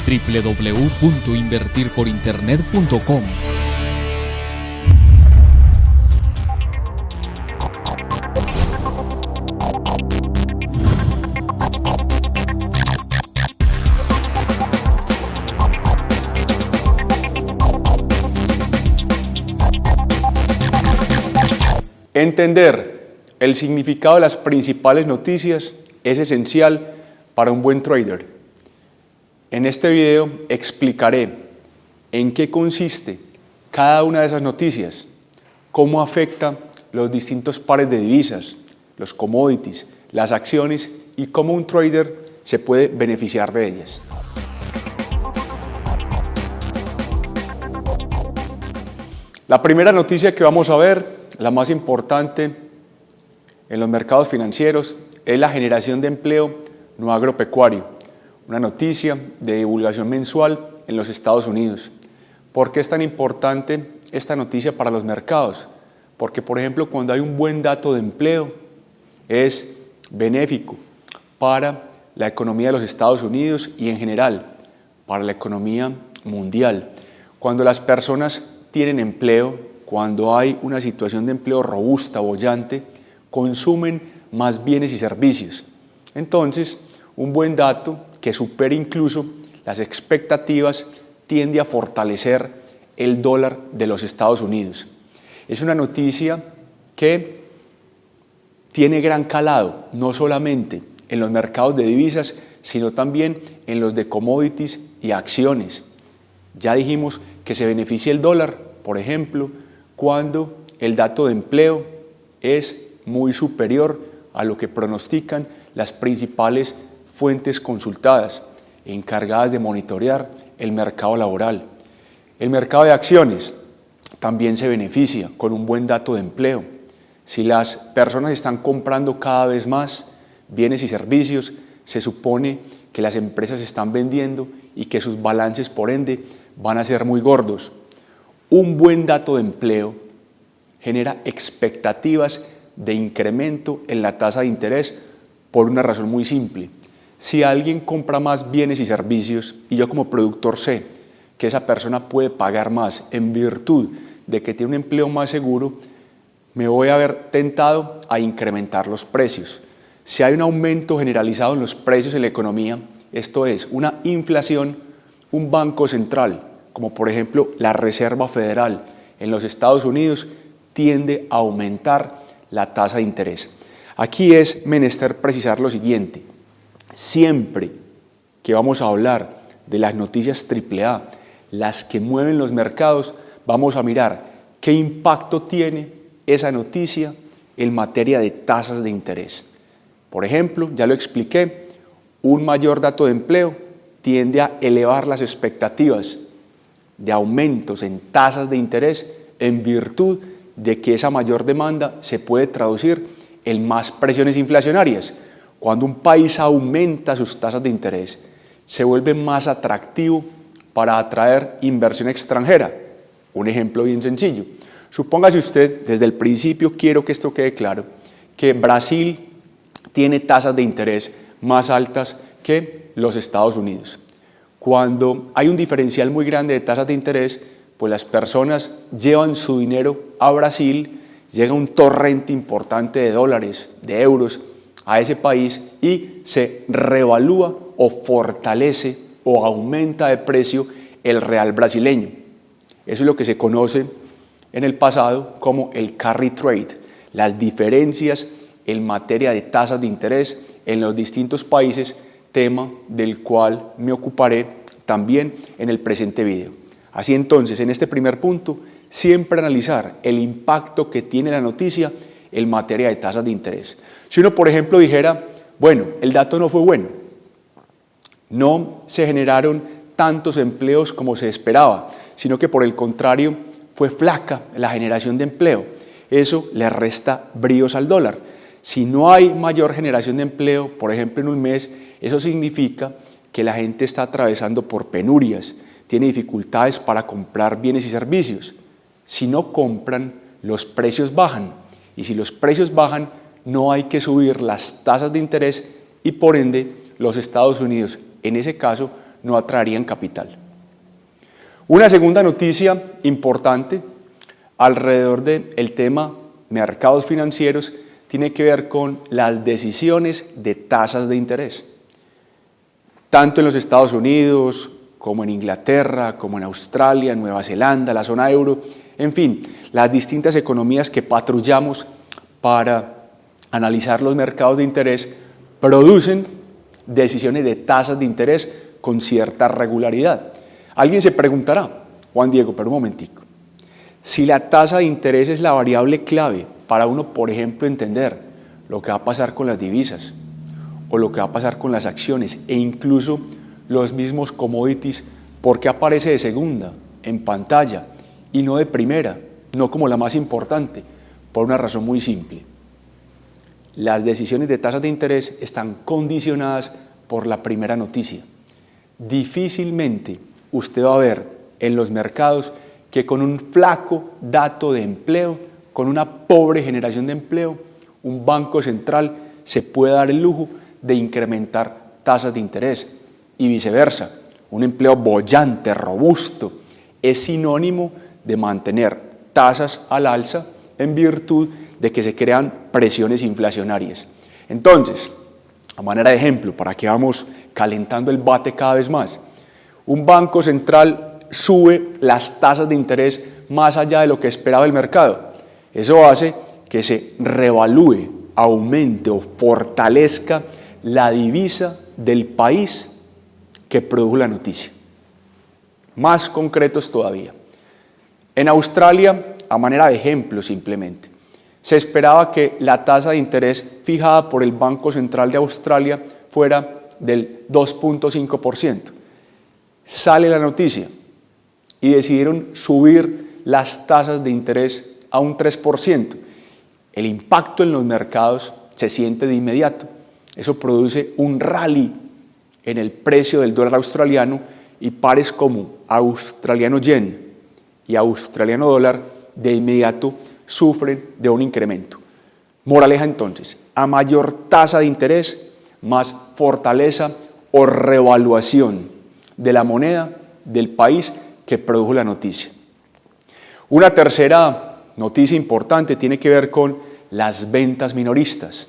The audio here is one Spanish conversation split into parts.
www.invertirporinternet.com. Entender el significado de las principales noticias es esencial para un buen trader. En este video explicaré en qué consiste cada una de esas noticias, cómo afecta los distintos pares de divisas, los commodities, las acciones y cómo un trader se puede beneficiar de ellas. La primera noticia que vamos a ver, la más importante en los mercados financieros, es la generación de empleo no agropecuario, una noticia de divulgación mensual en los Estados Unidos. ¿Por qué es tan importante esta noticia para los mercados? Porque, por ejemplo, cuando hay un buen dato de empleo, es benéfico para la economía de los Estados Unidos y en general para la economía mundial. Cuando las personas tienen empleo, cuando hay una situación de empleo robusta, boyante, consumen más bienes y servicios. Entonces, un buen dato que supere incluso las expectativas tiende a fortalecer el dólar de los Estados Unidos. Es una noticia que tiene gran calado, no solamente en los mercados de divisas, sino también en los de commodities y acciones. Ya dijimos que se beneficia el dólar, por ejemplo, cuando el dato de empleo es muy superior a lo que pronostican las principales fuentes consultadas, encargadas de monitorear el mercado laboral. El mercado de acciones también se beneficia con un buen dato de empleo. Si las personas están comprando cada vez más bienes y servicios, se supone que las empresas están vendiendo y que sus balances, por ende, van a ser muy gordos. Un buen dato de empleo genera expectativas de incremento en la tasa de interés por una razón muy simple. Si alguien compra más bienes y servicios y yo como productor sé que esa persona puede pagar más en virtud de que tiene un empleo más seguro, me voy a ver tentado a incrementar los precios. Si hay un aumento generalizado en los precios en la economía, esto es, una inflación, un banco central, como por ejemplo la Reserva Federal en los Estados Unidos, tiende a aumentar la tasa de interés. Aquí es menester precisar lo siguiente: siempre que vamos a hablar de las noticias AAA, las que mueven los mercados, vamos a mirar qué impacto tiene esa noticia en materia de tasas de interés. Por ejemplo, ya lo expliqué, un mayor dato de empleo tiende a elevar las expectativas de aumentos en tasas de interés en virtud de que esa mayor demanda se puede traducir en más presiones inflacionarias. Cuando un país aumenta sus tasas de interés, se vuelve más atractivo para atraer inversión extranjera. Un ejemplo bien sencillo. Supóngase usted, desde el principio quiero que esto quede claro, que Brasil tiene tasas de interés más altas que los Estados Unidos. Cuando hay un diferencial muy grande de tasas de interés, pues las personas llevan su dinero a Brasil, llega un torrente importante de dólares, de euros a ese país y se revalúa o fortalece o aumenta de precio el real brasileño. Eso es lo que se conoce en el pasado como el carry trade, las diferencias en materia de tasas de interés en los distintos países, tema del cual me ocuparé también en el presente video. Así entonces, en este primer punto, siempre analizar el impacto que tiene la noticia en materia de tasas de interés. Si uno, por ejemplo, dijera, bueno, el dato no fue bueno, no se generaron tantos empleos como se esperaba, sino que por el contrario fue flaca la generación de empleo, eso le resta bríos al dólar. Si no hay mayor generación de empleo, por ejemplo en un mes, eso significa que la gente está atravesando por penurias, tiene dificultades para comprar bienes y servicios. Si no compran, los precios bajan, y si los precios bajan, no hay que subir las tasas de interés y por ende los Estados Unidos, en ese caso, no atraerían capital. Una segunda noticia importante alrededor del tema mercados financieros tiene que ver con las decisiones de tasas de interés. Tanto en los Estados Unidos, como en Inglaterra, como en Australia, en Nueva Zelanda, la zona euro, en fin, las distintas economías que patrullamos para analizar los mercados de interés producen decisiones de tasas de interés con cierta regularidad. Alguien se preguntará, Juan Diego, pero un momentico, si la tasa de interés es la variable clave para uno, por ejemplo, entender lo que va a pasar con las divisas o lo que va a pasar con las acciones e incluso los mismos commodities, ¿por qué aparece de segunda en pantalla y no de primera, no como la más importante? Por una razón muy simple. Las decisiones de tasas de interés están condicionadas por la primera noticia. Difícilmente usted va a ver en los mercados que con un flaco dato de empleo, con una pobre generación de empleo, un banco central se puede dar el lujo de incrementar tasas de interés y viceversa. Un empleo boyante, robusto, es sinónimo de mantener tasas al alza en virtud de que se crean presiones inflacionarias. Entonces, a manera de ejemplo, para que vamos calentando el bate cada vez más, un banco central sube las tasas de interés más allá de lo que esperaba el mercado. Eso hace que se revalúe, aumente o fortalezca la divisa del país que produjo la noticia. Más concretos todavía. En Australia, a manera de ejemplo simplemente, se esperaba que la tasa de interés fijada por el Banco Central de Australia fuera del 2.5%. Sale la noticia y decidieron subir las tasas de interés a un 3%. El impacto en los mercados se siente de inmediato. Eso produce un rally en el precio del dólar australiano y pares como australiano yen y australiano dólar de inmediato sufren de un incremento. Moraleja entonces, a mayor tasa de interés, más fortaleza o revaluación de la moneda del país que produjo la noticia. Una tercera noticia importante tiene que ver con las ventas minoristas.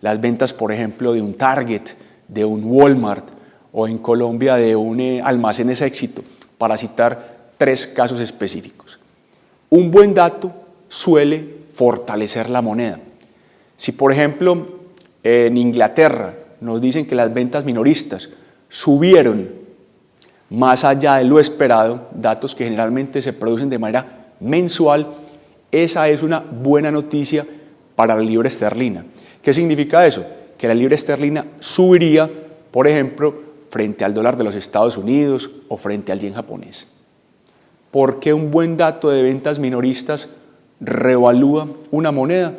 Las ventas, por ejemplo, de un Target, de un Walmart o en Colombia de un Almacenes Éxito, para citar 3 casos específicos. Un buen dato suele fortalecer la moneda. Si, por ejemplo, en Inglaterra nos dicen que las ventas minoristas subieron más allá de lo esperado, datos que generalmente se producen de manera mensual, esa es una buena noticia para la libra esterlina. ¿Qué significa eso? Que la libra esterlina subiría, por ejemplo, frente al dólar de los Estados Unidos o frente al yen japonés. ¿Por qué un buen dato de ventas minoristas revalúa una moneda?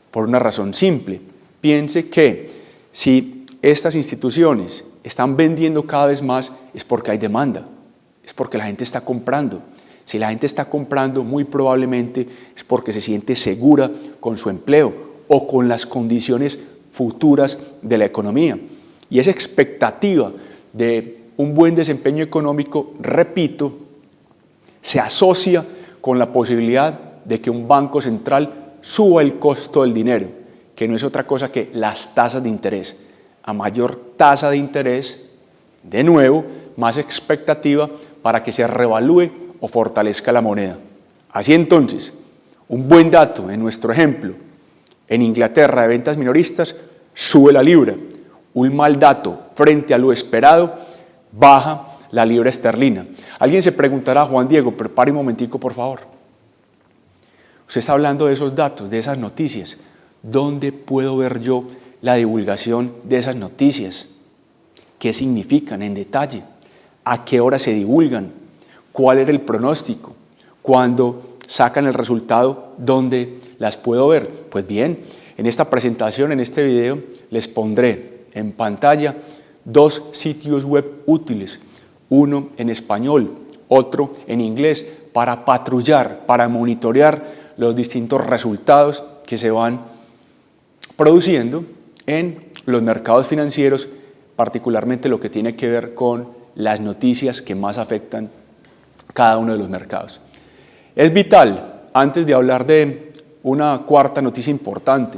Por una razón simple. Piense que si estas instituciones están vendiendo cada vez más es porque hay demanda, es porque la gente está comprando. Si la gente está comprando, muy probablemente es porque se siente segura con su empleo o con las condiciones futuras de la economía. Y esa expectativa de un buen desempeño económico, repito, se asocia con la posibilidad de que un banco central suba el costo del dinero, que no es otra cosa que las tasas de interés. A mayor tasa de interés, de nuevo, más expectativa para que se revalúe o fortalezca la moneda. Así entonces, un buen dato en nuestro ejemplo, en Inglaterra de ventas minoristas, sube la libra. Un mal dato frente a lo esperado, baja la libra esterlina. Alguien se preguntará, Juan Diego, pero pare un momentico, por favor. Usted está hablando de esos datos, de esas noticias. ¿Dónde puedo ver yo la divulgación de esas noticias? ¿Qué significan en detalle? ¿A qué hora se divulgan? ¿Cuál era el pronóstico? ¿Cuándo sacan el resultado? ¿Dónde las puedo ver? Pues bien, en esta presentación, en este video, les pondré en pantalla 2 sitios web útiles, uno en español, otro en inglés, para patrullar, para monitorear los distintos resultados que se van produciendo en los mercados financieros, particularmente lo que tiene que ver con las noticias que más afectan cada uno de los mercados. Es vital, antes de hablar de una cuarta noticia importante,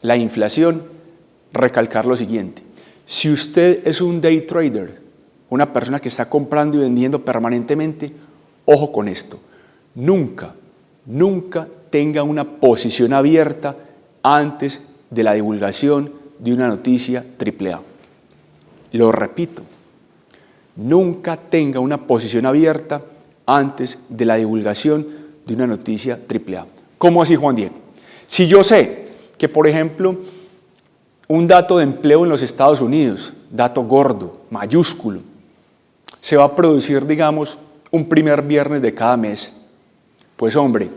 la inflación, recalcar lo siguiente. Si usted es un day trader, una persona que está comprando y vendiendo permanentemente, ojo con esto. Nunca tenga una posición abierta antes de la divulgación de una noticia AAA. Lo repito, nunca tenga una posición abierta antes de la divulgación de una noticia AAA. ¿Cómo así, Juan Diego? Si yo sé que, por ejemplo, un dato de empleo en los Estados Unidos, dato gordo, mayúsculo, se va a producir, digamos, un primer viernes de cada mes, pues hombre,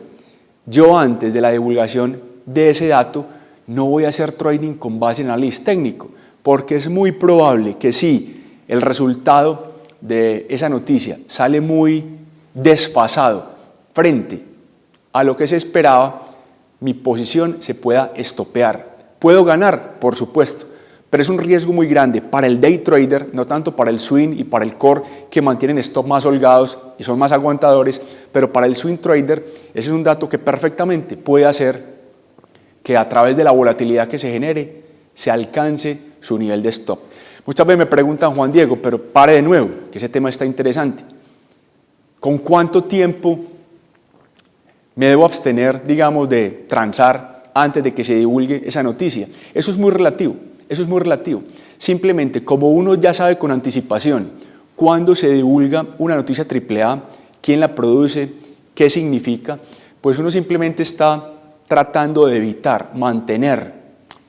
yo antes de la divulgación de ese dato no voy a hacer trading con base en análisis técnico, porque es muy probable que si el resultado de esa noticia sale muy desfasado frente a lo que se esperaba, mi posición se pueda estopear. Puedo ganar, por supuesto, pero es un riesgo muy grande para el day trader, no tanto para el swing y para el core, que mantienen stop más holgados y son más aguantadores, pero para el swing trader ese es un dato que perfectamente puede hacer que a través de la volatilidad que se genere se alcance su nivel de stop. Muchas veces me preguntan, Juan Diego, pero pare de nuevo, que ese tema está interesante. ¿Con cuánto tiempo me debo abstener, digamos, de transar antes de que se divulgue esa noticia? Eso es muy relativo. Simplemente, como uno ya sabe con anticipación cuándo se divulga una noticia AAA, quién la produce, qué significa, pues uno simplemente está tratando de evitar, mantener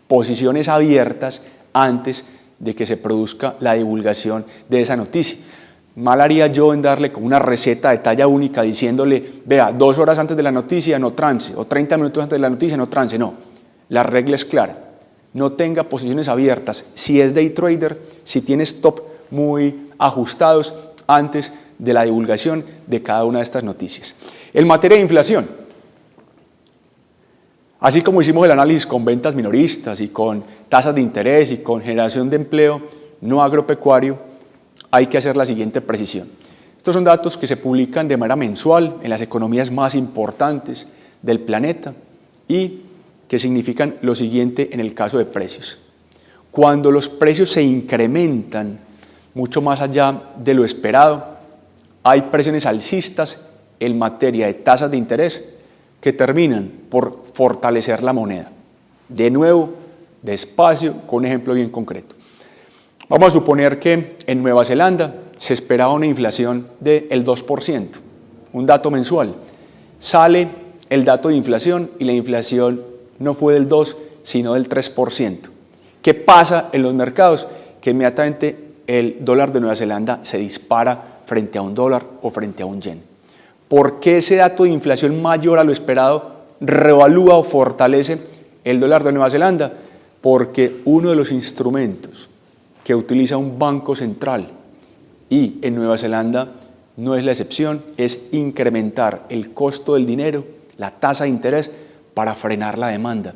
posiciones abiertas antes de que se produzca la divulgación de esa noticia. Mal haría yo en darle como una receta de talla única diciéndole, vea, 2 horas antes de la noticia no trance, o 30 minutos antes de la noticia no trance. No, la regla es clara. No tenga posiciones abiertas si es day trader, si tiene stop muy ajustados antes de la divulgación de cada una de estas noticias. En materia de inflación, así como hicimos el análisis con ventas minoristas y con tasas de interés y con generación de empleo no agropecuario, hay que hacer la siguiente precisión. Estos son datos que se publican de manera mensual en las economías más importantes del planeta y que significan lo siguiente en el caso de precios. Cuando los precios se incrementan mucho más allá de lo esperado, hay presiones alcistas en materia de tasas de interés que terminan por fortalecer la moneda. De nuevo, despacio, con un ejemplo bien concreto. Vamos a suponer que en Nueva Zelanda se esperaba una inflación del 2%, un dato mensual. Sale el dato de inflación y la inflación no fue del 2, sino del 3%. ¿Qué pasa en los mercados? Que inmediatamente el dólar de Nueva Zelanda se dispara frente a un dólar o frente a un yen. ¿Por qué ese dato de inflación mayor a lo esperado revalúa o fortalece el dólar de Nueva Zelanda? Porque uno de los instrumentos que utiliza un banco central, y en Nueva Zelanda no es la excepción, es incrementar el costo del dinero, la tasa de interés, para frenar la demanda.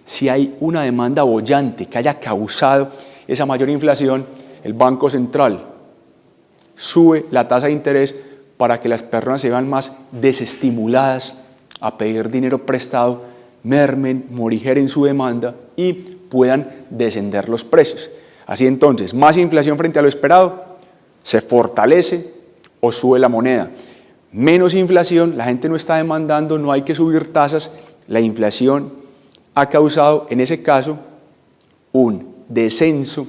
Si hay una demanda boyante que haya causado esa mayor inflación, el Banco Central sube la tasa de interés para que las personas se vean más desestimuladas a pedir dinero prestado, mermen, morigeren su demanda y puedan descender los precios. Así entonces, más inflación frente a lo esperado, se fortalece o sube la moneda. Menos inflación, la gente no está demandando, no hay que subir tasas. La inflación ha causado, en ese caso, un descenso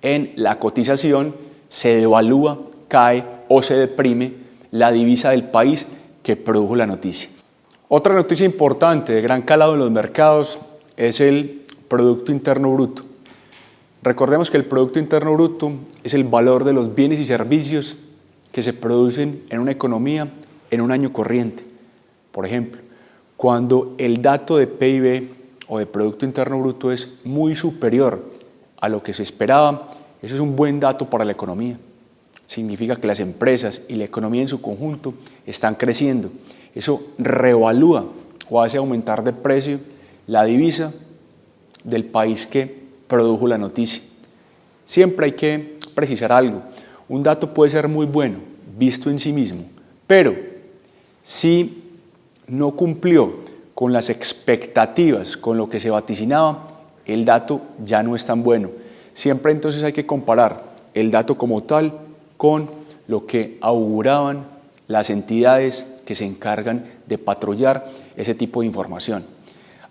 en la cotización, se devalúa, cae o se deprime la divisa del país que produjo la noticia. Otra noticia importante de gran calado en los mercados es el Producto Interno Bruto. Recordemos que el Producto Interno Bruto es el valor de los bienes y servicios que se producen en una economía en un año corriente. Por ejemplo, cuando el dato de PIB o de Producto Interno Bruto es muy superior a lo que se esperaba, eso es un buen dato para la economía. Significa que las empresas y la economía en su conjunto están creciendo. Eso revalúa o hace aumentar de precio la divisa del país que produjo la noticia. Siempre hay que precisar algo. Un dato puede ser muy bueno, visto en sí mismo, pero si no cumplió con las expectativas, con lo que se vaticinaba, el dato ya no es tan bueno. Siempre entonces hay que comparar el dato como tal con lo que auguraban las entidades que se encargan de patrullar ese tipo de información.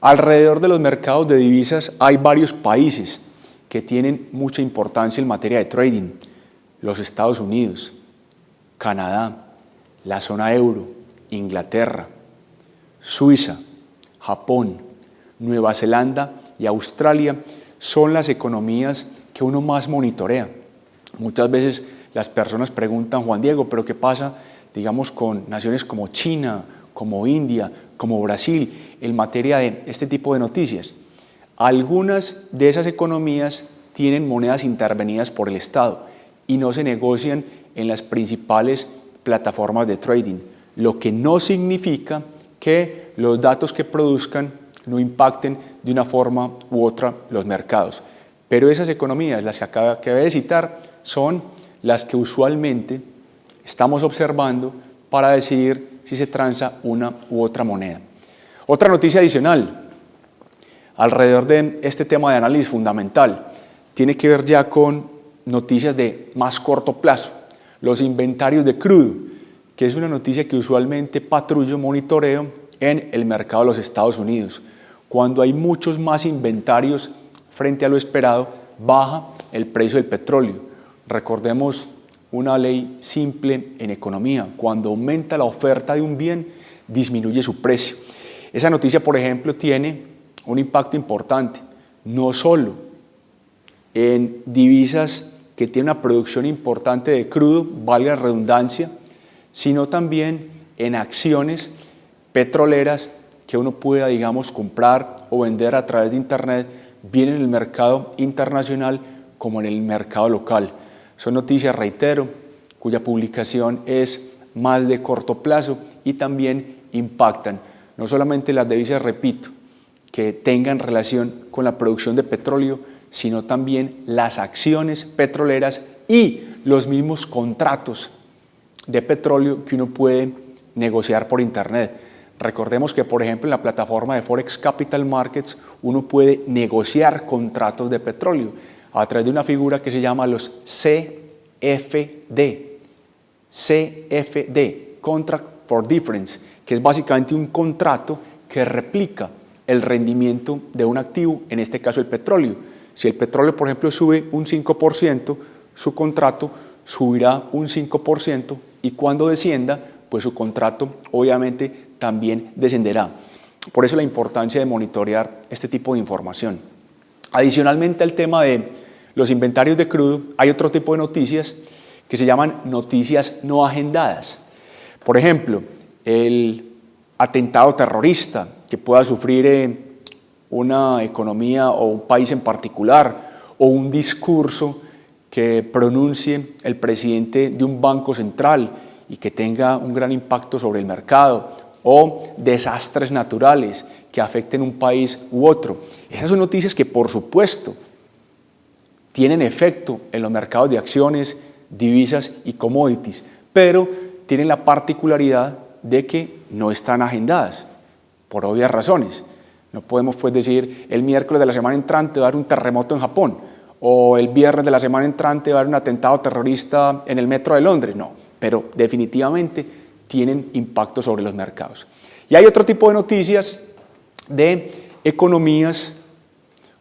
Alrededor de los mercados de divisas hay varios países que tienen mucha importancia en materia de trading. Los Estados Unidos, Canadá, la zona euro, Inglaterra, Suiza, Japón, Nueva Zelanda y Australia son las economías que uno más monitorea. Muchas veces las personas preguntan, Juan Diego, ¿pero qué pasa, digamos, con naciones como China, como India, como Brasil, en materia de este tipo de noticias? Algunas de esas economías tienen monedas intervenidas por el Estado y no se negocian en las principales plataformas de trading, lo que no significa que los datos que produzcan no impacten de una forma u otra los mercados. Pero esas economías, las que acabé de citar, son las que usualmente estamos observando para decidir si se transa una u otra moneda. Otra noticia adicional alrededor de este tema de análisis fundamental tiene que ver ya con noticias de más corto plazo, los inventarios de crudo, que es una noticia que usualmente patrullo, monitoreo en el mercado de los Estados Unidos. Cuando hay muchos más inventarios frente a lo esperado, baja el precio del petróleo. Recordemos una ley simple en economía: cuando aumenta la oferta de un bien, disminuye su precio. Esa noticia, por ejemplo, tiene un impacto importante, no solo en divisas que tienen una producción importante de crudo, valga la redundancia, sino también en acciones petroleras que uno pueda, digamos, comprar o vender a través de Internet, bien en el mercado internacional como en el mercado local. Son noticias, reitero, cuya publicación es más de corto plazo y también impactan no solamente las divisas, repito, que tengan relación con la producción de petróleo, sino también las acciones petroleras y los mismos contratos de petróleo que uno puede negociar por Internet. Recordemos que, por ejemplo, en la plataforma de Forex Capital Markets uno puede negociar contratos de petróleo a través de una figura que se llama los CFD, Contract for Difference, que es básicamente un contrato que replica el rendimiento de un activo, en este caso el petróleo. Si el petróleo, por ejemplo, sube un 5%, su contrato subirá un 5%, y cuando descienda, pues su contrato obviamente también descenderá. Por eso la importancia de monitorear este tipo de información. Adicionalmente al tema de los inventarios de crudo, hay otro tipo de noticias que se llaman noticias no agendadas. Por ejemplo, el atentado terrorista que pueda sufrir una economía o un país en particular, o un discurso que pronuncie el presidente de un banco central y que tenga un gran impacto sobre el mercado, o desastres naturales que afecten un país u otro. Esas son noticias que, por supuesto, tienen efecto en los mercados de acciones, divisas y commodities, pero tienen la particularidad de que no están agendadas, por obvias razones. No podemos pues decir el miércoles de la semana entrante va a haber un terremoto en Japón, o el viernes de la semana entrante va a haber un atentado terrorista en el metro de Londres. No, pero definitivamente tienen impacto sobre los mercados. Y hay otro tipo de noticias de economías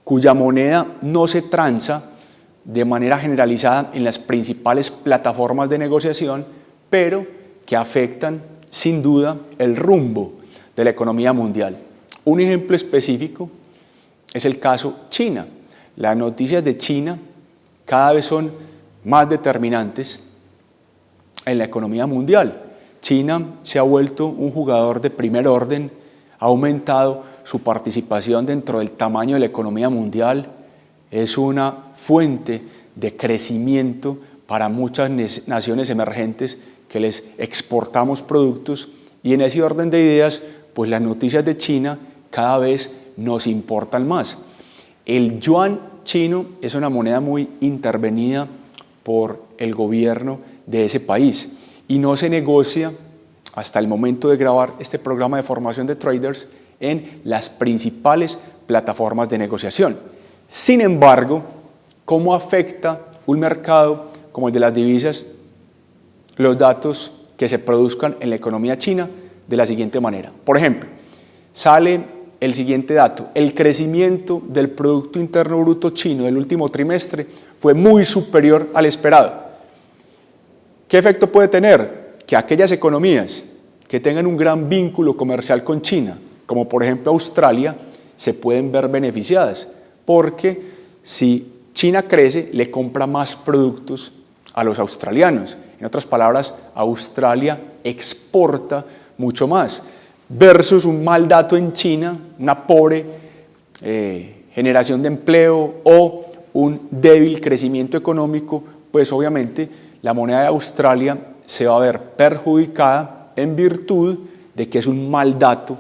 cuya moneda no se transa de manera generalizada en las principales plataformas de negociación, pero que afectan sin duda el rumbo de la economía mundial. Un ejemplo específico es el caso China. Las noticias de China cada vez son más determinantes en la economía mundial. China se ha vuelto un jugador de primer orden, ha aumentado su participación dentro del tamaño de la economía mundial, es una fuente de crecimiento para muchas naciones emergentes que les exportamos productos, y en ese orden de ideas, pues las noticias de China cada vez nos importan más. El yuan chino es una moneda muy intervenida por el gobierno de ese país y no se negocia hasta el momento de grabar este programa de formación de traders en las principales plataformas de negociación. Sin embargo, ¿cómo afecta un mercado como el de las divisas los datos que se produzcan en la economía china? De la siguiente manera. Por ejemplo, sale el siguiente dato: el crecimiento del Producto Interno Bruto chino del último trimestre fue muy superior al esperado. ¿Qué efecto puede tener? Que aquellas economías que tengan un gran vínculo comercial con China, como por ejemplo Australia, se pueden ver beneficiadas, porque si China crece, le compra más productos a los australianos. En otras palabras, Australia exporta mucho más, versus un mal dato en China, una pobre generación de empleo o un débil crecimiento económico, pues obviamente la moneda de Australia se va a ver perjudicada en virtud de que es un mal dato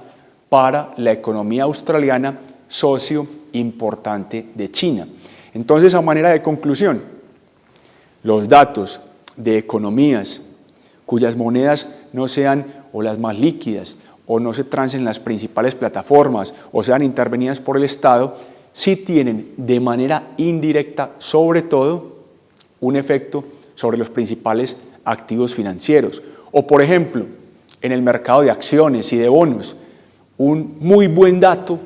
para la economía australiana, socio importante de China. Entonces, a manera de conclusión, los datos de economías cuyas monedas no sean o las más líquidas o no se transen en las principales plataformas o sean intervenidas por el Estado, sí tienen de manera indirecta, sobre todo, un efecto sobre los principales activos financieros. O, por ejemplo, en el mercado de acciones y de bonos, un muy buen dato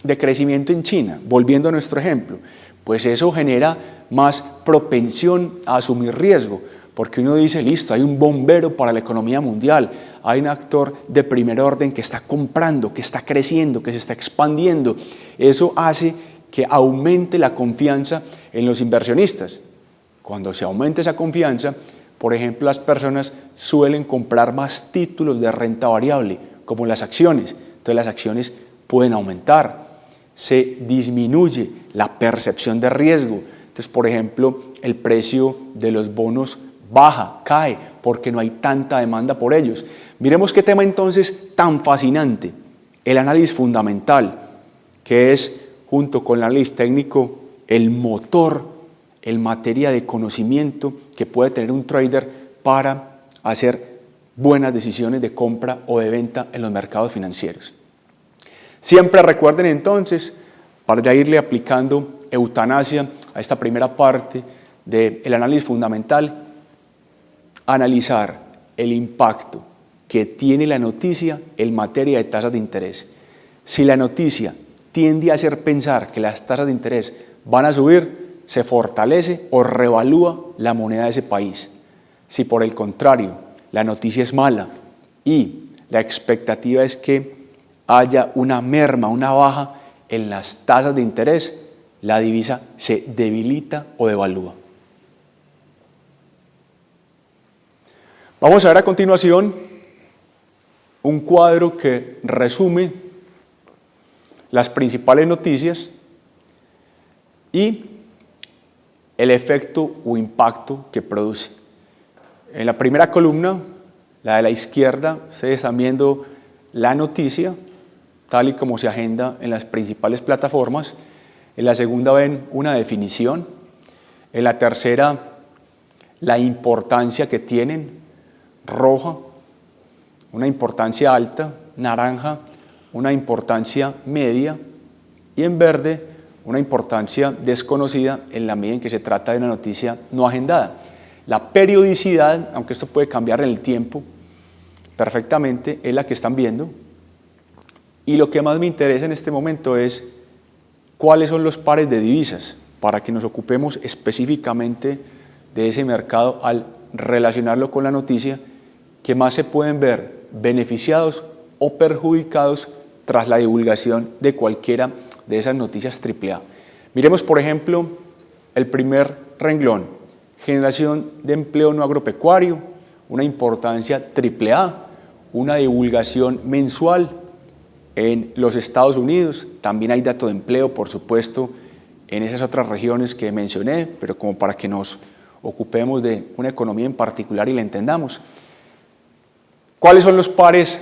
de crecimiento en China, volviendo a nuestro ejemplo, pues eso genera más propensión a asumir riesgo, porque uno dice, listo, hay un bombero para la economía mundial, hay un actor de primer orden que está comprando, que está creciendo, que se está expandiendo. Eso hace que aumente la confianza en los inversionistas. Cuando se aumenta esa confianza, por ejemplo, las personas suelen comprar más títulos de renta variable, como las acciones. Entonces las acciones pueden aumentar, se disminuye la percepción de riesgo. Entonces, por ejemplo, el precio de los bonos baja, cae, porque no hay tanta demanda por ellos. Miremos qué tema entonces tan fascinante, el análisis fundamental, que es, junto con el análisis técnico, el motor en materia de conocimiento que puede tener un trader para hacer buenas decisiones de compra o de venta en los mercados financieros. Siempre recuerden entonces, para ya irle aplicando eutanasia a esta primera parte del análisis fundamental, analizar el impacto que tiene la noticia en materia de tasas de interés. Si la noticia tiende a hacer pensar que las tasas de interés van a subir, se fortalece o revalúa la moneda de ese país. Si por el contrario la noticia es mala y la expectativa es que haya una merma, una baja en las tasas de interés, la divisa se debilita o devalúa. Vamos a ver a continuación un cuadro que resume las principales noticias y el efecto o impacto que produce. En la primera columna, la de la izquierda, ustedes están viendo la noticia tal y como se agenda en las principales plataformas. En la segunda ven una definición. En la tercera, la importancia que tienen. Roja, una importancia alta. Naranja, una importancia media. Y en verde, una importancia desconocida en la medida en que se trata de una noticia no agendada. La periodicidad, aunque esto puede cambiar en el tiempo perfectamente, es la que están viendo. Y lo que más me interesa en este momento es cuáles son los pares de divisas, para que nos ocupemos específicamente de ese mercado al relacionarlo con la noticia, que más se pueden ver beneficiados o perjudicados tras la divulgación de cualquiera de esas noticias AAA. Miremos, por ejemplo, el primer renglón: generación de empleo no agropecuario, una importancia AAA, una divulgación mensual en los Estados Unidos. También hay dato de empleo, por supuesto, en esas otras regiones que mencioné, pero como para que nos ocupemos de una economía en particular y la entendamos. ¿Cuáles son los pares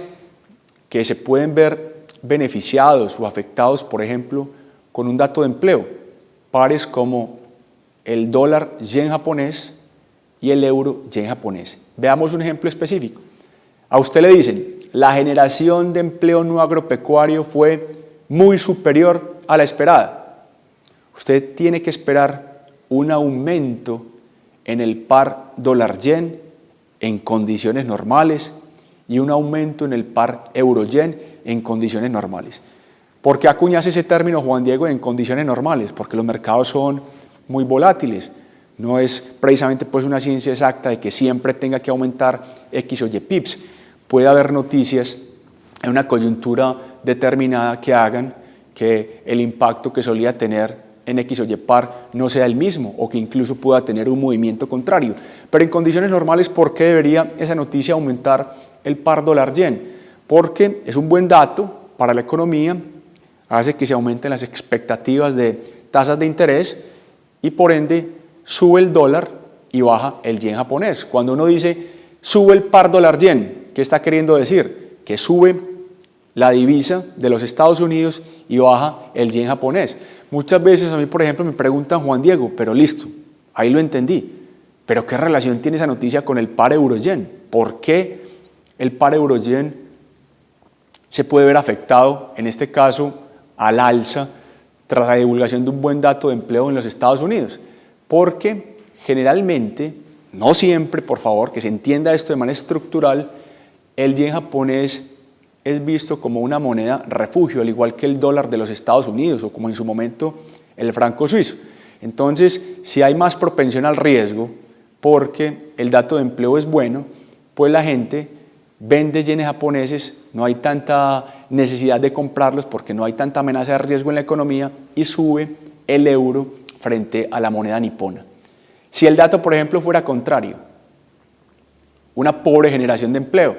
que se pueden ver beneficiados o afectados, por ejemplo, con un dato de empleo? Pares como el dólar yen japonés y el euro yen japonés. Veamos un ejemplo específico. A usted le dicen, la generación de empleo no agropecuario fue muy superior a la esperada. Usted tiene que esperar un aumento en el par dólar-yen en condiciones normales y un aumento en el par euro-yen en condiciones normales. ¿Por qué acuñas ese término, Juan Diego, en condiciones normales? Porque los mercados son muy volátiles. No es precisamente pues una ciencia exacta de que siempre tenga que aumentar X o Y pips. Puede haber noticias en una coyuntura determinada que hagan que el impacto que solía tener en X o Y par no sea el mismo o que incluso pueda tener un movimiento contrario. Pero en condiciones normales, ¿por qué debería esa noticia aumentar el par dólar-yen? Porque es un buen dato para la economía, hace que se aumenten las expectativas de tasas de interés y por ende sube el dólar y baja el yen japonés. Cuando uno dice sube el par dólar-yen, ¿qué está queriendo decir? Que sube la divisa de los Estados Unidos y baja el yen japonés. Muchas veces a mí, por ejemplo, me preguntan, Juan Diego, pero listo, ahí lo entendí, pero ¿qué relación tiene esa noticia con el par euro-yen? ¿Por qué el par euro-yen se puede ver afectado, en este caso, al alza tras la divulgación de un buen dato de empleo en los Estados Unidos? Porque generalmente, no siempre, por favor, que se entienda esto de manera estructural, el yen japonés es visto como una moneda refugio, al igual que el dólar de los Estados Unidos o como en su momento el franco suizo. Entonces, si hay más propensión al riesgo porque el dato de empleo es bueno, pues la gente vende yenes japoneses, no hay tanta necesidad de comprarlos porque no hay tanta amenaza de riesgo en la economía y sube el euro frente a la moneda nipona. Si el dato, por ejemplo, fuera contrario, una pobre generación de empleo,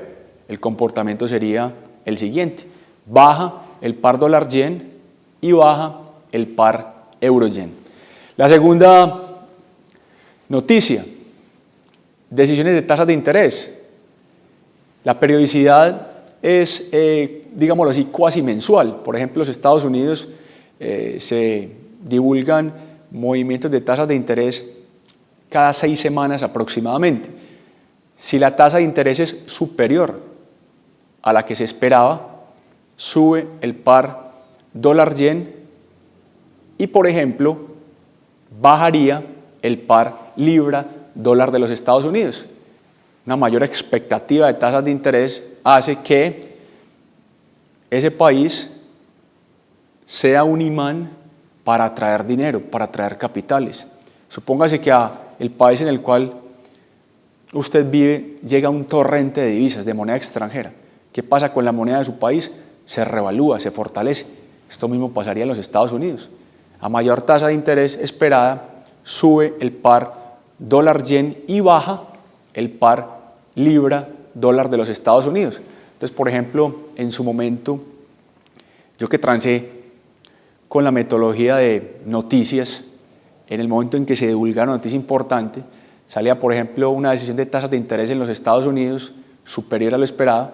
el comportamiento sería el siguiente: baja el par dólar-yen y baja el par euro-yen. La segunda noticia, decisiones de tasas de interés. La periodicidad es, digámoslo así, cuasi mensual. Por ejemplo, los Estados Unidos se divulgan movimientos de tasas de interés cada 6 semanas aproximadamente. Si la tasa de interés es superior a la que se esperaba, sube el par dólar-yen y, por ejemplo, bajaría el par libra-dólar de los Estados Unidos. Una mayor expectativa de tasas de interés hace que ese país sea un imán para atraer dinero, para atraer capitales. Supóngase que el país en el cual usted vive llega un torrente de divisas, de moneda extranjera. ¿Qué pasa con la moneda de su país? Se revalúa, se fortalece. Esto mismo pasaría en los Estados Unidos. A mayor tasa de interés esperada, sube el par dólar-yen y baja el par libra-dólar de los Estados Unidos. Entonces, por ejemplo, en su momento, yo que transé con la metodología de noticias, en el momento en que se divulga una noticia importante, salía, por ejemplo, una decisión de tasas de interés en los Estados Unidos superior a lo esperado,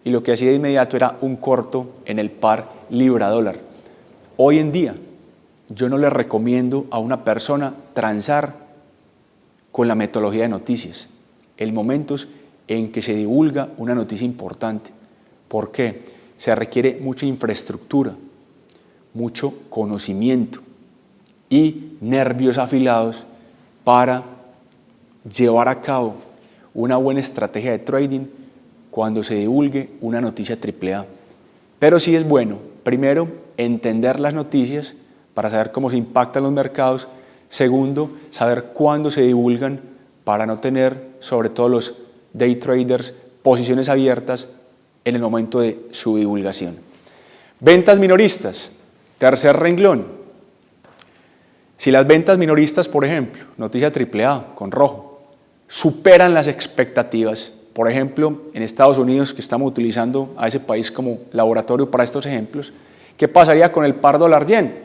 y lo que hacía de inmediato era un corto en el par libra-dólar. Hoy en día, yo no le recomiendo a una persona transar con la metodología de noticias en momentos en que se divulga una noticia importante. ¿Por qué? Se requiere mucha infraestructura, mucho conocimiento y nervios afilados para llevar a cabo una buena estrategia de trading cuando se divulgue una noticia AAA. Pero sí es bueno, primero, entender las noticias para saber cómo se impactan los mercados. Segundo, saber cuándo se divulgan para no tener, sobre todo los day traders, posiciones abiertas en el momento de su divulgación. Ventas minoristas, tercer renglón. Si las ventas minoristas, por ejemplo, noticia AAA con rojo, superan las expectativas, por ejemplo, en Estados Unidos, que estamos utilizando a ese país como laboratorio para estos ejemplos, ¿qué pasaría con el par dólar-yen?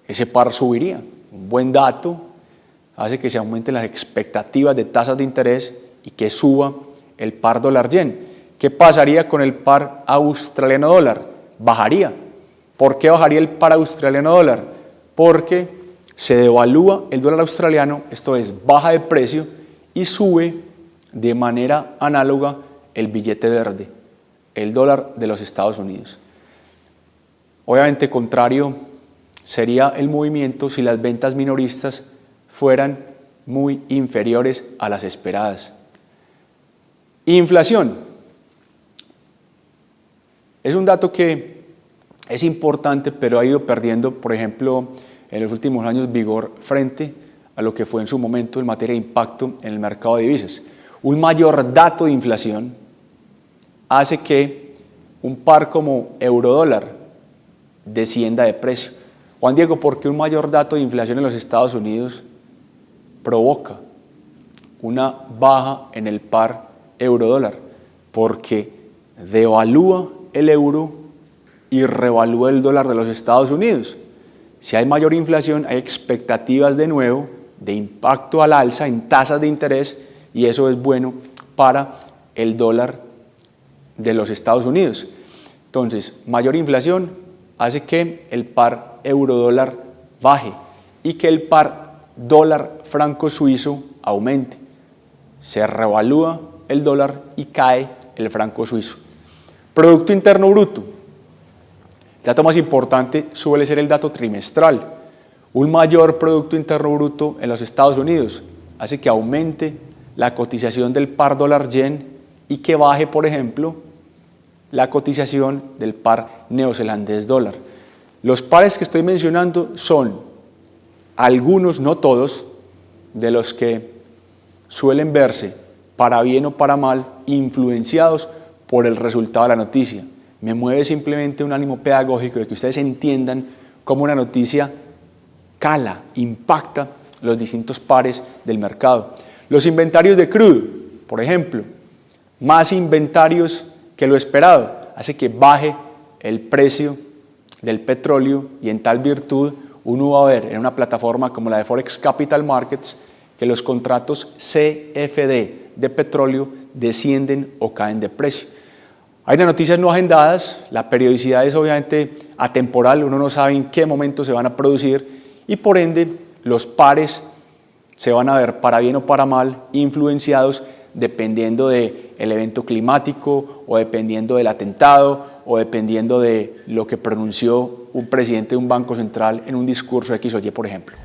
Ese par subiría. Un buen dato hace que se aumenten las expectativas de tasas de interés y que suba el par dólar-yen. ¿Qué pasaría con el par australiano-dólar? Bajaría. ¿Por qué bajaría el par australiano-dólar? Porque Se devalúa el dólar australiano, esto es, baja de precio y sube de manera análoga el billete verde, el dólar de los Estados Unidos. Obviamente contrario sería el movimiento si las ventas minoristas fueran muy inferiores a las esperadas. Inflación. Es un dato que es importante, pero ha ido perdiendo, por ejemplo, en los últimos años vigor frente a lo que fue en su momento en materia de impacto en el mercado de divisas. Un mayor dato de inflación hace que un par como euro-dólar descienda de precio. Juan Diego, ¿por qué un mayor dato de inflación en los Estados Unidos provoca una baja en el par euro-dólar? Porque devalúa el euro y revalúa el dólar de los Estados Unidos. Si hay mayor inflación, hay expectativas de nuevo de impacto al alza en tasas de interés y eso es bueno para el dólar de los Estados Unidos. Entonces, mayor inflación hace que el par euro-dólar baje y que el par dólar franco suizo aumente. Se revalúa el dólar y cae el franco suizo. Producto Interno Bruto. El dato más importante suele ser el dato trimestral. Un mayor Producto Interno Bruto en los Estados Unidos hace que aumente la cotización del par dólar-yen y que baje, por ejemplo, la cotización del par neozelandés dólar. Los pares que estoy mencionando son algunos, no todos, de los que suelen verse, para bien o para mal, influenciados por el resultado de la noticia. Me mueve simplemente un ánimo pedagógico de que ustedes entiendan cómo una noticia cala, impacta los distintos pares del mercado. Los inventarios de crudo, por ejemplo, más inventarios que lo esperado, hace que baje el precio del petróleo y en tal virtud uno va a ver en una plataforma como la de Forex Capital Markets que los contratos CFD de petróleo descienden o caen de precio. Hay noticias no agendadas, la periodicidad es obviamente atemporal, uno no sabe en qué momento se van a producir y por ende los pares se van a ver para bien o para mal influenciados dependiendo del evento climático o dependiendo del atentado o dependiendo de lo que pronunció un presidente de un banco central en un discurso X o Y, por ejemplo.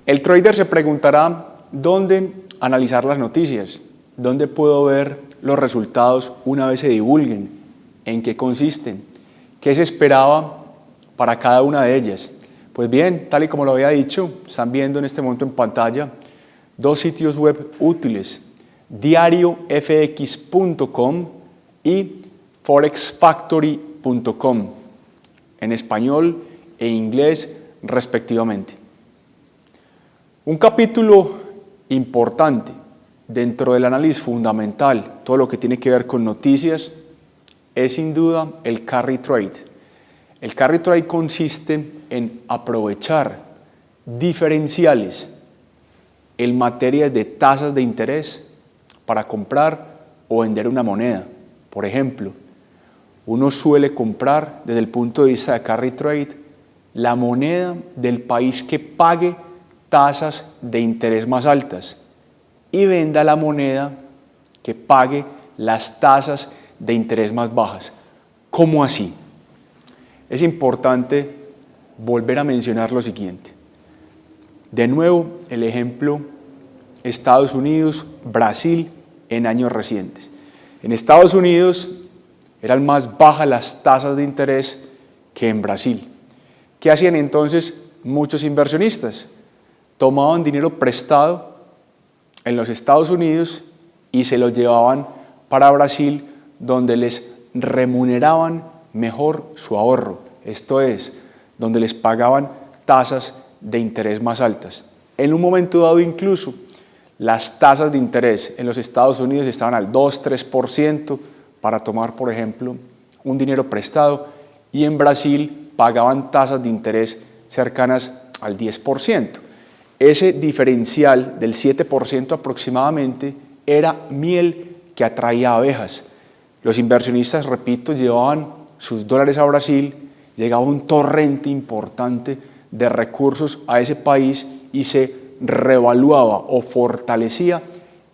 El trader se preguntará dónde analizar las noticias, dónde puedo ver los resultados una vez se divulguen, en qué consisten, qué se esperaba para cada una de ellas. Pues bien, tal y como lo había dicho, están viendo en este momento en pantalla dos sitios web útiles, diariofx.com y forexfactory.com, en español e inglés respectivamente. Un capítulo importante dentro del análisis fundamental, todo lo que tiene que ver con noticias, es sin duda el carry trade. El carry trade consiste en aprovechar diferenciales en materia de tasas de interés para comprar o vender una moneda. Por ejemplo, uno suele comprar desde el punto de vista de carry trade la moneda del país que pague tasas de interés más altas y venda la moneda que pague las tasas de interés más bajas. ¿Cómo así? Es importante volver a mencionar lo siguiente. De nuevo, el ejemplo Estados Unidos, Brasil en años recientes. En Estados Unidos eran más bajas las tasas de interés que en Brasil. ¿Qué hacían entonces muchos inversionistas? Tomaban dinero prestado en los Estados Unidos y se lo llevaban para Brasil, donde les remuneraban mejor su ahorro, esto es, donde les pagaban tasas de interés más altas. En un momento dado incluso, las tasas de interés en los Estados Unidos estaban al 2-3% para tomar, por ejemplo, un dinero prestado y en Brasil pagaban tasas de interés cercanas al 10%. Ese diferencial del 7% aproximadamente era miel que atraía abejas. Los inversionistas, repito, llevaban sus dólares a Brasil, llegaba un torrente importante de recursos a ese país y se revaluaba o fortalecía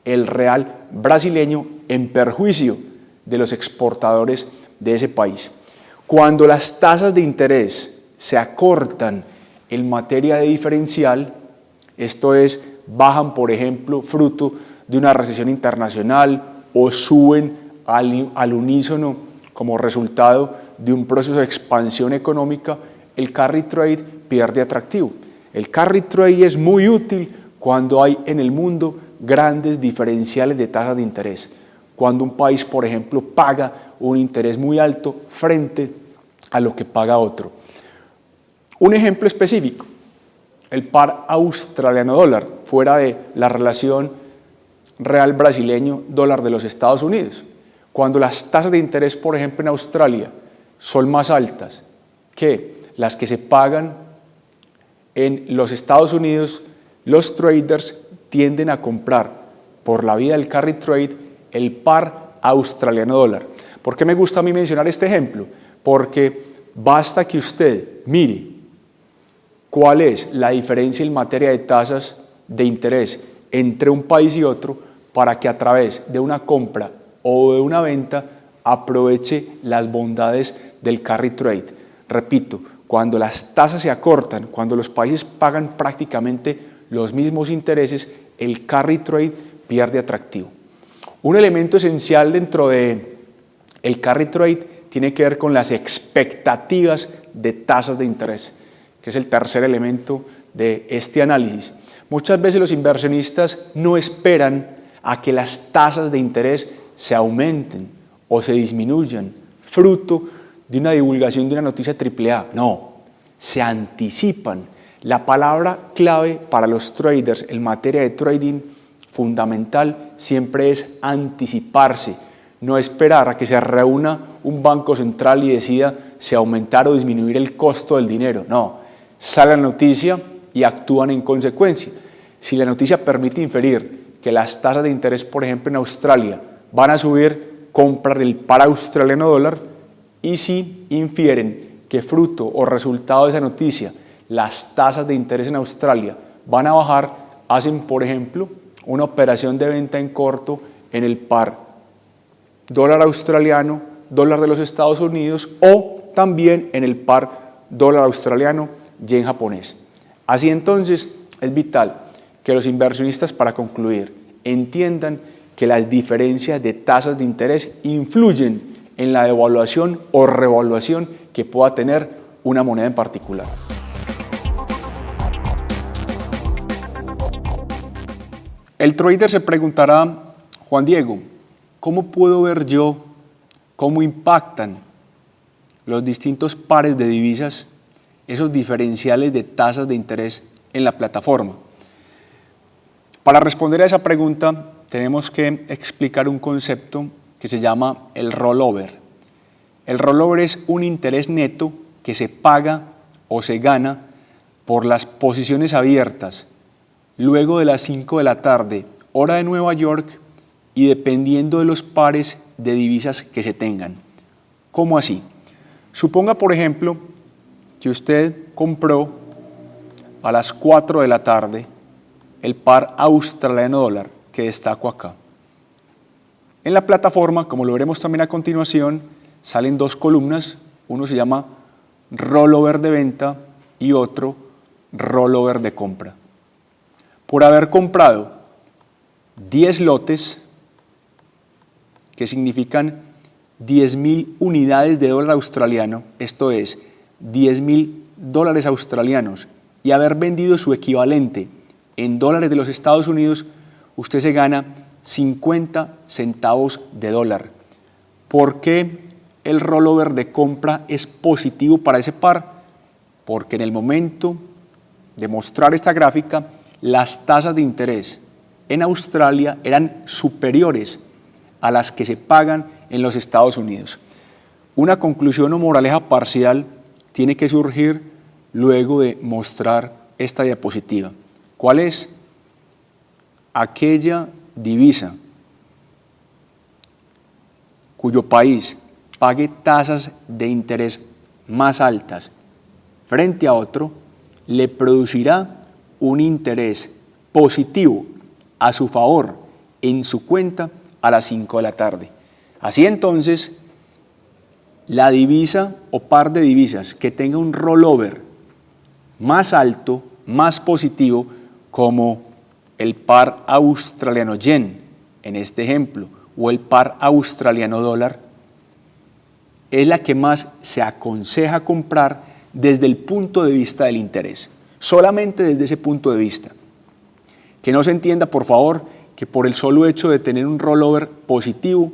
el real brasileño en perjuicio de los exportadores de ese país. Cuando las tasas de interés se acortan en materia de diferencial, esto es, bajan, por ejemplo, fruto de una recesión internacional o suben al unísono como resultado de un proceso de expansión económica, el carry trade pierde atractivo. El carry trade es muy útil cuando hay en el mundo grandes diferenciales de tasas de interés. Cuando un país, por ejemplo, paga un interés muy alto frente a lo que paga otro. Un ejemplo específico, el par australiano-dólar, fuera de la relación real brasileño-dólar de los Estados Unidos. Cuando las tasas de interés, por ejemplo, en Australia son más altas que las que se pagan en los Estados Unidos, los traders tienden a comprar por la vía del carry trade el par australiano-dólar. ¿Por qué me gusta a mí mencionar este ejemplo? Porque basta que usted mire cuál es la diferencia en materia de tasas de interés entre un país y otro para que a través de una compra o de una venta aproveche las bondades del carry trade. Repito, cuando las tasas se acortan, cuando los países pagan prácticamente los mismos intereses, el carry trade pierde atractivo. Un elemento esencial dentro del carry trade tiene que ver con las expectativas de tasas de interés, que es el tercer elemento de este análisis. Muchas veces los inversionistas no esperan a que las tasas de interés se aumenten o se disminuyan, fruto de una divulgación de una noticia AAA. No, se anticipan. La palabra clave para los traders en materia de trading fundamental siempre es anticiparse, no esperar a que se reúna un banco central y decida si aumentar o disminuir el costo del dinero. No, sale la noticia y actúan en consecuencia. Si la noticia permite inferir que las tasas de interés, por ejemplo, en Australia van a subir, compran el par australiano dólar, y si infieren que fruto o resultado de esa noticia las tasas de interés en Australia van a bajar, hacen, por ejemplo, una operación de venta en corto en el par dólar australiano, dólar de los Estados Unidos, o también en el par dólar australiano, yen japonés. Así entonces es vital que los inversionistas, para concluir, entiendan que las diferencias de tasas de interés influyen en la devaluación o revaluación que pueda tener una moneda en particular. El trader se preguntará: Juan Diego, ¿cómo puedo ver yo cómo impactan los distintos pares de divisas, esos diferenciales de tasas de interés en la plataforma? Para responder a esa pregunta tenemos que explicar un concepto que se llama el rollover. El rollover es un interés neto que se paga o se gana por las posiciones abiertas luego de las 5 de la tarde, hora de Nueva York, y dependiendo de los pares de divisas que se tengan. ¿Cómo así? Suponga, por ejemplo, que usted compró a las 4 de la tarde el par australiano dólar que destaco acá. En la plataforma, como lo veremos también a continuación, salen dos columnas, uno se llama rollover de venta y otro rollover de compra. Por haber comprado 10 lotes, que significan 10.000 unidades de dólar australiano, esto es, 10.000 dólares australianos, y haber vendido su equivalente en dólares de los Estados Unidos, usted se gana 50 centavos de dólar. ¿Por qué el rollover de compra es positivo para ese par? Porque en el momento de mostrar esta gráfica, las tasas de interés en Australia eran superiores a las que se pagan en los Estados Unidos. Una conclusión o moraleja parcial tiene que surgir luego de mostrar esta diapositiva. ¿Cuál es? Aquella divisa cuyo país pague tasas de interés más altas frente a otro, le producirá un interés positivo a su favor en su cuenta a las 5 de la tarde. Así entonces, la divisa o par de divisas que tenga un rollover más alto, más positivo, como el par australiano yen, en este ejemplo, o el par australiano dólar, es la que más se aconseja comprar desde el punto de vista del interés, solamente desde ese punto de vista. Que no se entienda, por favor, que por el solo hecho de tener un rollover positivo,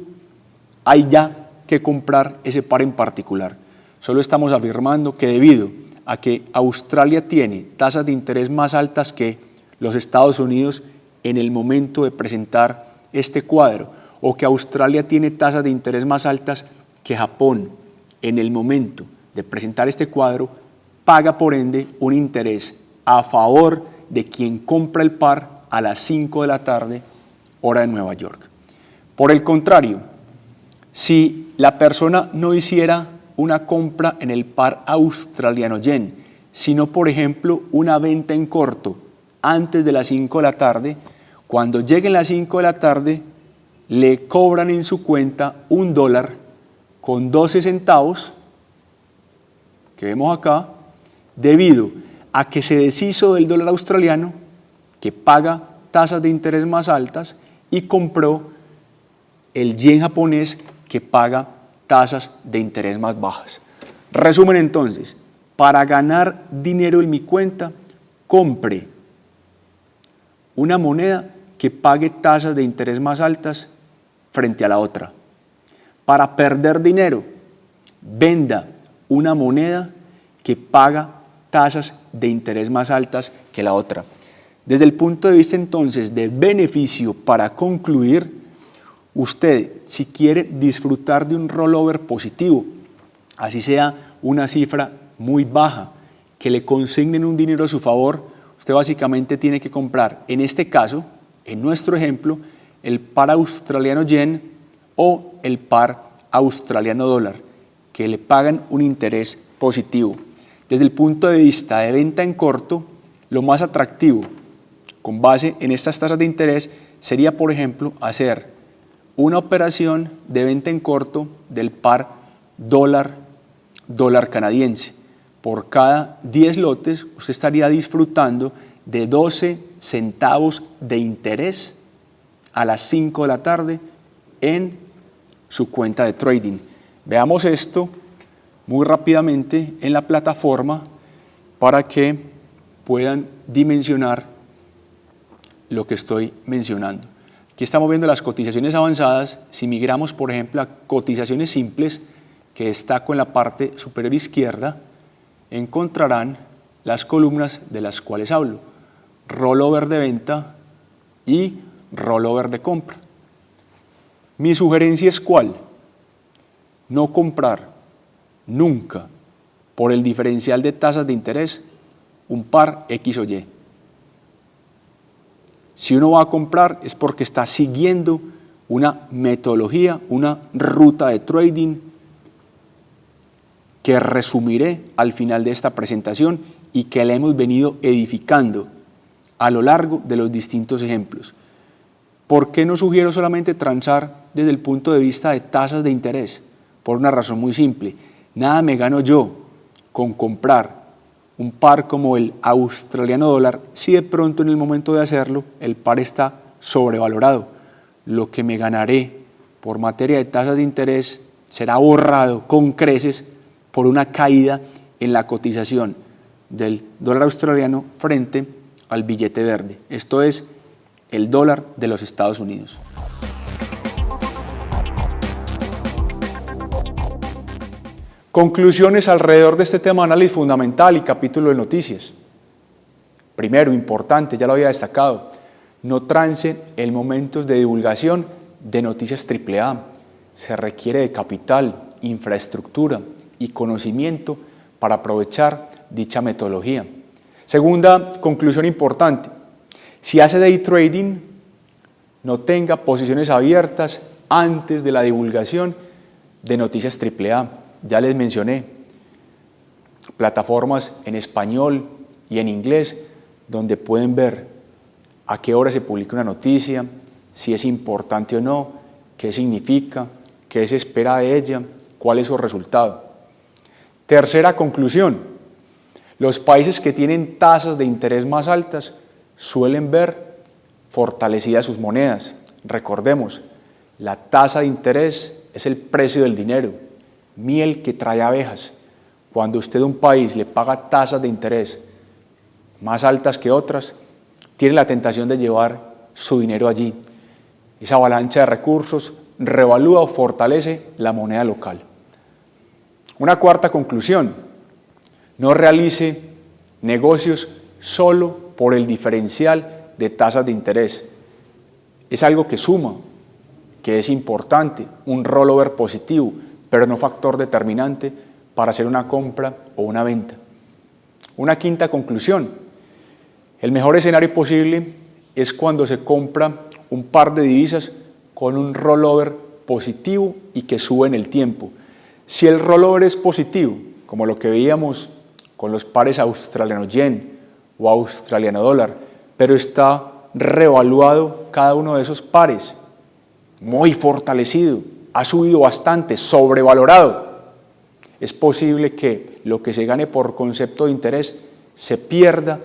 hay ya que comprar ese par en particular. Solo estamos afirmando que debido a que Australia tiene tasas de interés más altas que los Estados Unidos en el momento de presentar este cuadro, o que Australia tiene tasas de interés más altas que Japón en el momento de presentar este cuadro, paga por ende un interés a favor de quien compra el par a las 5 de la tarde, hora de Nueva York. Por el contrario, si la persona no hiciera una compra en el par australiano yen, sino por ejemplo una venta en corto antes de las 5 de la tarde, cuando lleguen las 5 de la tarde le cobran en su cuenta $1 con 12 centavos, que vemos acá, debido a que se deshizo del dólar australiano, que paga tasas de interés más altas, y compró el yen japonés, que paga tasas de interés más bajas. Resumen entonces, para ganar dinero en mi cuenta, compre una moneda que pague tasas de interés más altas frente a la otra. Para perder dinero, venda una moneda que paga tasas de interés más altas que la otra. Desde el punto de vista entonces de beneficio, para concluir, usted, si quiere disfrutar de un rollover positivo, así sea una cifra muy baja, que le consignen un dinero a su favor, usted básicamente tiene que comprar, en este caso, en nuestro ejemplo, el par australiano yen o el par australiano dólar, que le pagan un interés positivo. Desde el punto de vista de venta en corto, lo más atractivo, con base en estas tasas de interés, sería, por ejemplo, hacer una operación de venta en corto del par dólar canadiense. Por cada 10 lotes, usted estaría disfrutando de 12 centavos de interés a las 5 de la tarde en su cuenta de trading. Veamos esto muy rápidamente en la plataforma para que puedan dimensionar lo que estoy mencionando. Aquí estamos viendo las cotizaciones avanzadas. Si migramos, por ejemplo, a cotizaciones simples, que destaco en la parte superior izquierda, encontrarán las columnas de las cuales hablo: rollover de venta y rollover de compra. Mi sugerencia es ¿cuál? No comprar nunca por el diferencial de tasas de interés un par X o Y. Si uno va a comprar es porque está siguiendo una metodología, una ruta de trading que resumiré al final de esta presentación y que la hemos venido edificando a lo largo de los distintos ejemplos. ¿Por qué no sugiero solamente transar desde el punto de vista de tasas de interés? Por una razón muy simple. Nada me gano yo con comprar un par como el australiano dólar si de pronto en el momento de hacerlo el par está sobrevalorado. Lo que me ganaré por materia de tasas de interés será borrado con creces por una caída en la cotización del dólar australiano frente al billete verde. Esto es el dólar de los Estados Unidos. Conclusiones alrededor de este tema: análisis fundamental y capítulo de noticias. Primero, importante, ya lo había destacado, no trance en momentos de divulgación de noticias AAA. Se requiere de capital, infraestructura y conocimiento para aprovechar dicha metodología. Segunda conclusión importante: si hace day trading, no tenga posiciones abiertas antes de la divulgación de Noticias AAA. Ya les mencioné plataformas en español y en inglés donde pueden ver a qué hora se publica una noticia, si es importante o no, qué significa, qué se espera de ella, cuál es su resultado. Tercera conclusión, los países que tienen tasas de interés más altas suelen ver fortalecidas sus monedas. Recordemos, la tasa de interés es el precio del dinero, miel que trae abejas. Cuando usted a un país le paga tasas de interés más altas que otras, tiene la tentación de llevar su dinero allí. Esa avalancha de recursos revalúa o fortalece la moneda local. Una cuarta conclusión, no realice negocios solo por el diferencial de tasas de interés. Es algo que suma, que es importante, un rollover positivo, pero no factor determinante para hacer una compra o una venta. Una quinta conclusión, el mejor escenario posible es cuando se compra un par de divisas con un rollover positivo y que sube en el tiempo. Si el rollover es positivo, como lo que veíamos con los pares australiano yen o australiano dólar, pero está revaluado cada uno de esos pares, muy fortalecido, ha subido bastante, sobrevalorado, es posible que lo que se gane por concepto de interés se pierda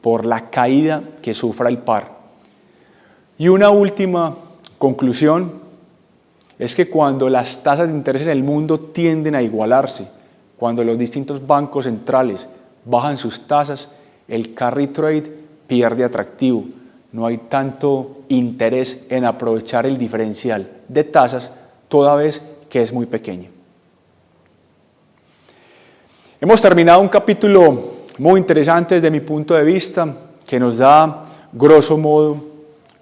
por la caída que sufra el par. Y una última conclusión es que cuando las tasas de interés en el mundo tienden a igualarse, cuando los distintos bancos centrales bajan sus tasas, el carry trade pierde atractivo. No hay tanto interés en aprovechar el diferencial de tasas, toda vez que es muy pequeño. Hemos terminado un capítulo muy interesante desde mi punto de vista, que nos da, grosso modo,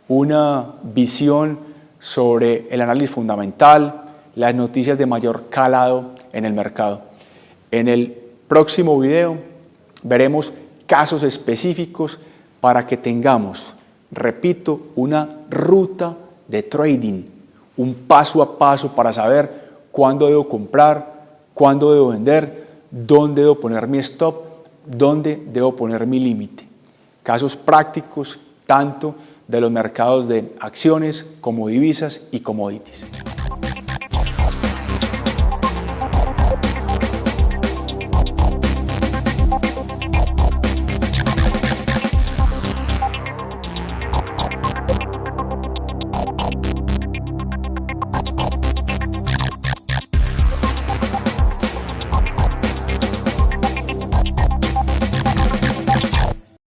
una visión sobre el análisis fundamental, las noticias de mayor calado en el mercado. En el próximo video veremos casos específicos para que tengamos, repito, una ruta de trading, un paso a paso para saber cuándo debo comprar, cuándo debo vender, dónde debo poner mi stop, dónde debo poner mi límite. Casos prácticos tanto de los mercados de acciones como divisas y commodities.